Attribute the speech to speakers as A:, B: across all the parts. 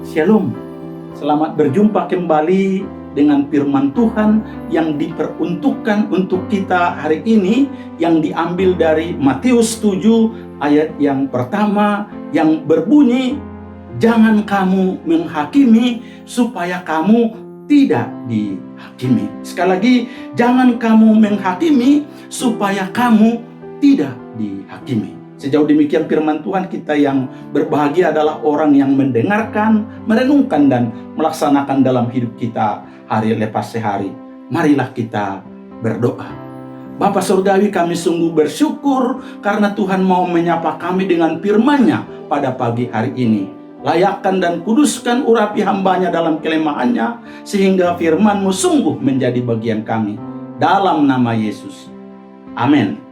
A: Shalom, selamat berjumpa kembali dengan firman Tuhan yang diperuntukkan untuk kita hari ini, yang diambil dari Matius 7 ayat yang pertama yang berbunyi, "Jangan kamu menghakimi supaya kamu tidak dihakimi." Sekali lagi, jangan kamu menghakimi supaya kamu tidak dihakimi. Sejauh demikian firman Tuhan, kita yang berbahagia adalah orang yang mendengarkan, merenungkan, dan melaksanakan dalam hidup kita hari lepas sehari. Marilah kita berdoa. Bapa Surgawi, kami sungguh bersyukur karena Tuhan mau menyapa kami dengan firman-Nya pada pagi hari ini. Layakkan dan kuduskan urapi hamba-Nya dalam kelemahannya, sehingga firman-Mu sungguh menjadi bagian kami. Dalam nama Yesus. Amin.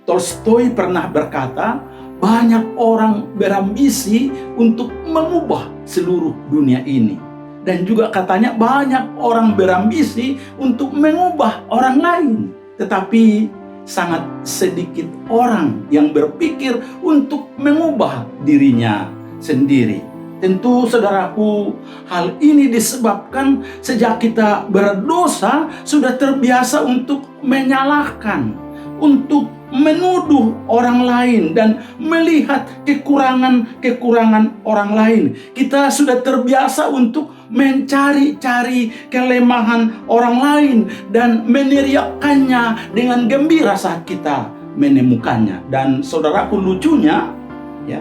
A: Tolstoy pernah berkata, banyak orang berambisi untuk mengubah seluruh dunia ini. Dan juga katanya banyak orang berambisi untuk mengubah orang lain. Tetapi sangat sedikit orang yang berpikir untuk mengubah dirinya sendiri. Tentu saudaraku, hal ini disebabkan sejak kita berdosa sudah terbiasa untuk menyalahkan, untuk menuduh orang lain dan melihat kekurangan-kekurangan orang lain. Kita sudah terbiasa untuk mencari-cari kelemahan orang lain dan meneriakkannya dengan gembira saat kita menemukannya. Dan saudaraku, lucunya ya,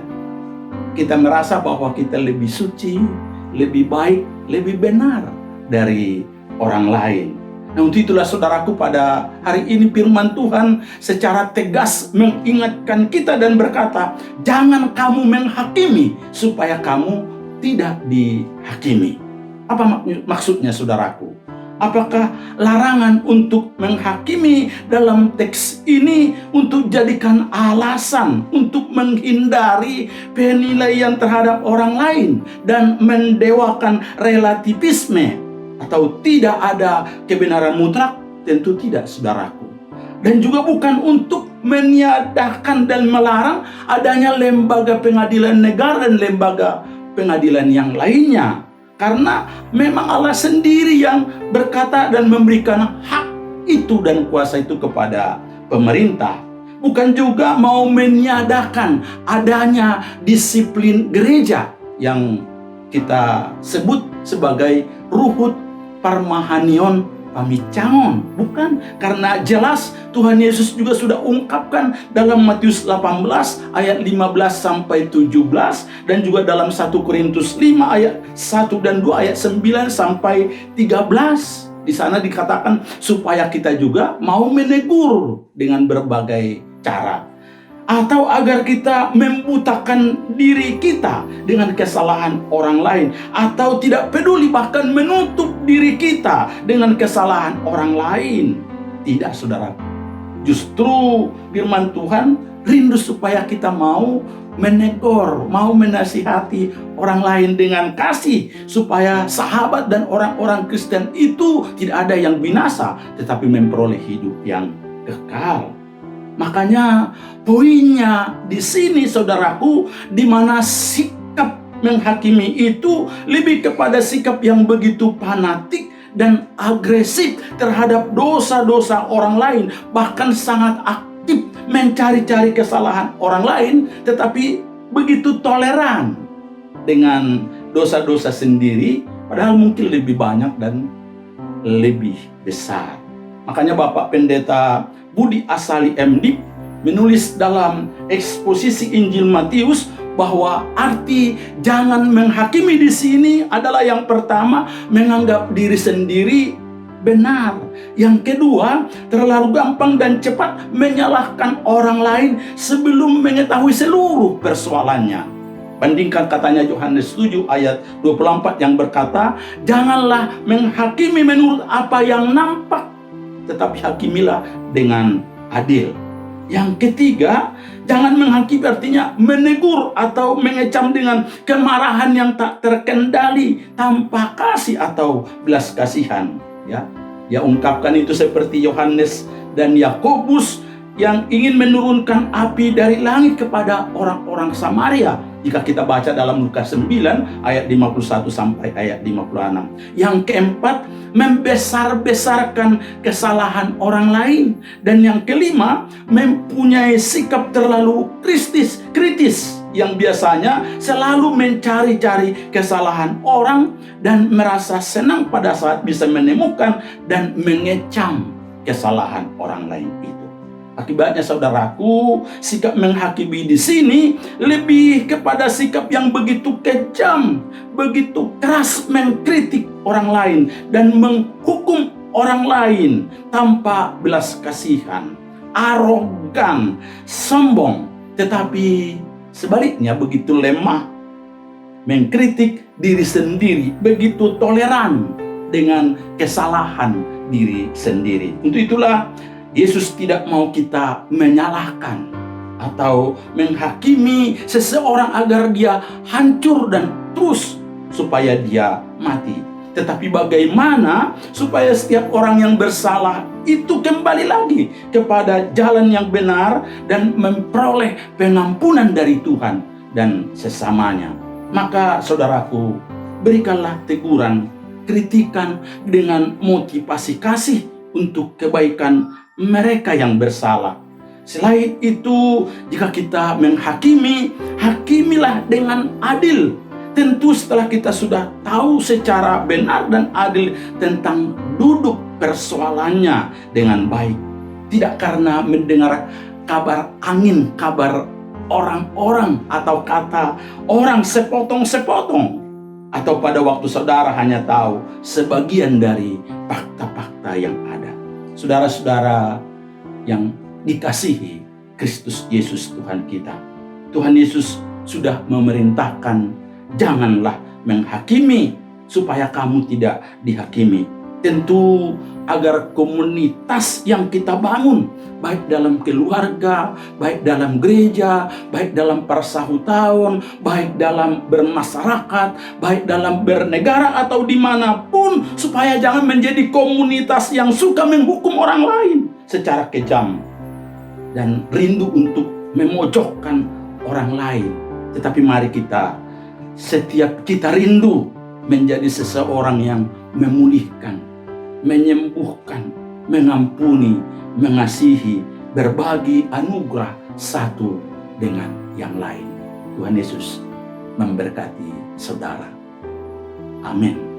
A: kita merasa bahwa kita lebih suci, lebih baik, lebih benar dari orang lain. Nah, untuk itulah saudaraku, pada hari ini firman Tuhan secara tegas mengingatkan kita dan berkata, jangan kamu menghakimi supaya kamu tidak dihakimi. Apa maksudnya saudaraku? Apakah larangan untuk menghakimi dalam teks ini untuk jadikan alasan untuk menghindari penilaian terhadap orang lain dan mendewakan relativisme? Atau tidak ada kebenaran mutlak? Tentu tidak, saudaraku. Dan juga bukan untuk meniadakan dan melarang adanya lembaga pengadilan negara dan lembaga pengadilan yang lainnya. Karena memang Allah sendiri yang berkata dan memberikan hak itu dan kuasa itu kepada pemerintah. Bukan juga mau meniadakan adanya disiplin gereja yang kita sebut sebagai ruhut parmahanion pamicangon. Bukan, karena jelas Tuhan Yesus juga sudah ungkapkan dalam Matius 18 ayat 15 sampai 17 dan juga dalam 1 Korintus 5 ayat 1 dan 2 ayat 9 sampai 13. Di sana dikatakan supaya kita juga mau menegur dengan berbagai cara, atau agar kita membutakan diri kita dengan kesalahan orang lain, atau tidak peduli bahkan menutup diri kita dengan kesalahan orang lain. Tidak, saudara. Justru firman Tuhan rindu supaya kita mau menegur, mau menasihati orang lain dengan kasih, supaya sahabat dan orang-orang Kristen itu tidak ada yang binasa, tetapi memperoleh hidup yang kekal. Makanya poinnya di sini, saudaraku, di mana sikap menghakimi itu lebih kepada sikap yang begitu fanatik dan agresif terhadap dosa-dosa orang lain, bahkan sangat aktif mencari-cari kesalahan orang lain, tetapi begitu toleran dengan dosa-dosa sendiri, padahal mungkin lebih banyak dan lebih besar. Makanya Bapak Pendeta Budi Asali MD menulis dalam eksposisi Injil Matius bahwa arti jangan menghakimi di sini adalah yang pertama, menganggap diri sendiri benar. Yang kedua, terlalu gampang dan cepat menyalahkan orang lain sebelum mengetahui seluruh persoalannya. Bandingkan katanya Yohanes 7 ayat 24 yang berkata, janganlah menghakimi menurut apa yang nampak, tetapi hakimilah dengan adil. Yang ketiga, jangan menghakimi artinya menegur atau mengecam dengan kemarahan yang tak terkendali tanpa kasih atau belas kasihan. Ya, ungkapkan itu seperti Yohanes dan Yakobus yang ingin menurunkan api dari langit kepada orang-orang Samaria Jika kita baca dalam Lukas 9 ayat 51 sampai ayat 56. Yang keempat, membesar-besarkan kesalahan orang lain. Dan yang kelima, mempunyai sikap terlalu kritis yang biasanya selalu mencari-cari kesalahan orang dan merasa senang pada saat bisa menemukan dan mengecam kesalahan orang lain itu. Akibatnya saudaraku, sikap menghakimi di sini lebih kepada sikap yang begitu kejam, begitu keras mengkritik orang lain dan menghukum orang lain tanpa belas kasihan, arogan, sombong, tetapi sebaliknya begitu lemah, mengkritik diri sendiri, begitu toleran dengan kesalahan diri sendiri. Untuk itulah Yesus tidak mau kita menyalahkan atau menghakimi seseorang agar dia hancur dan terus supaya dia mati. Tetapi bagaimana supaya setiap orang yang bersalah itu kembali lagi kepada jalan yang benar dan memperoleh pengampunan dari Tuhan dan sesamanya. Maka saudaraku, berikanlah teguran, kritikan dengan motivasi kasih untuk kebaikan mereka yang bersalah. Selain itu, jika kita menghakimi, hakimilah dengan adil. Tentu setelah kita sudah tahu secara benar dan adil tentang duduk persoalannya dengan baik. Tidak karena mendengar kabar angin, kabar orang-orang atau kata orang sepotong-sepotong. Atau pada waktu saudara hanya tahu sebagian dari fakta-fakta yang ada. Saudara-saudara yang dikasihi Kristus Yesus Tuhan kita. Tuhan Yesus sudah memerintahkan, janganlah menghakimi supaya kamu tidak dihakimi. Tentu agar komunitas yang kita bangun, baik dalam keluarga, baik dalam gereja, baik dalam persautaan, baik dalam bermasyarakat, baik dalam bernegara atau dimanapun, supaya jangan menjadi komunitas yang suka menghukum orang lain secara kejam dan rindu untuk memojokkan orang lain. Tetapi mari setiap kita rindu menjadi seseorang yang memulihkan, menyembuhkan, mengampuni, mengasihi, berbagi anugerah satu dengan yang lain. Tuhan Yesus memberkati saudara. Amin.